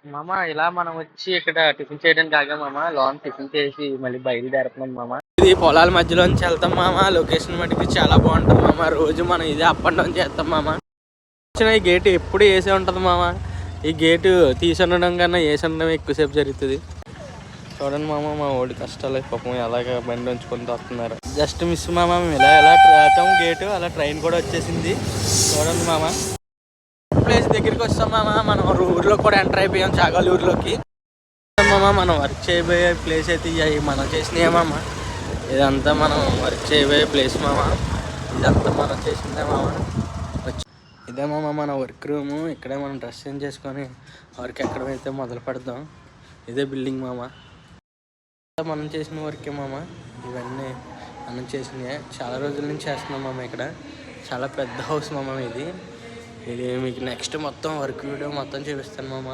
మామ ఇలా మనం వచ్చి ఇక్కడ టిఫిన్ చేయడానికి ఆగాం మామ. లోన్ టిఫిన్ చేసి మళ్ళీ బయలుదేరుతున్నాం మామ. ఇది పొలాల మధ్యలోంచి వెళ్తాం మామ. లొకేషన్ మటుకు చాలా బాగుంటుంది మామ. రోజు మనం ఇదే అప్ అండ్ డౌన్ చేస్తాం మామ. ఈ గేటు ఎప్పుడు వేసే ఉంటుంది మామ. ఈ గేటు తీసి ఉండడం కన్నా వేసి ఉండడం ఎక్కువసేపు జరుగుతుంది. చూడండి మామ, మా ఓడి కష్టాలు పాపం ఎలాగ బండి ఉంచుకొని వస్తున్నారు. జస్ట్ మిస్ మామ. మేము ఎలా రాతాం గేటు, అలా ట్రైన్ కూడా వచ్చేసింది. చూడండి మామ, ప్లేస్ దగ్గరికి వస్తాం మామ. మనం ఊర్లో కూడా ఎంటర్ అయిపోయాం, చాగల్ ఊర్లోకి మామ. మనం వర్క్ చేయబోయే ప్లేస్ అయితే ఇవి మనం చేసినాయే మామ. ఇదంతా మనం వర్క్ చేయబోయే ప్లేస్ మామ. ఇదంతా మనం చేసిందే మామ. ఇదే మామ మన వర్క్ రూము. ఇక్కడే మనం డ్రెస్ చేంజ్ చేసుకొని వర్క్ ఎక్కడైతే మొదలు పెడదాం. ఇదే బిల్డింగ్ మామ. మనం చేసిన వర్కే మామ. ఇవన్నీ మనం చేసినవి. చాలా రోజుల నుంచి చేస్తున్నాం మామ. ఇక్కడ చాలా పెద్ద హౌస్ మామ. ఇది మీకు నెక్స్ట్ మొత్తం వర్క్ వీడియో మొత్తం చూపిస్తాను మామ.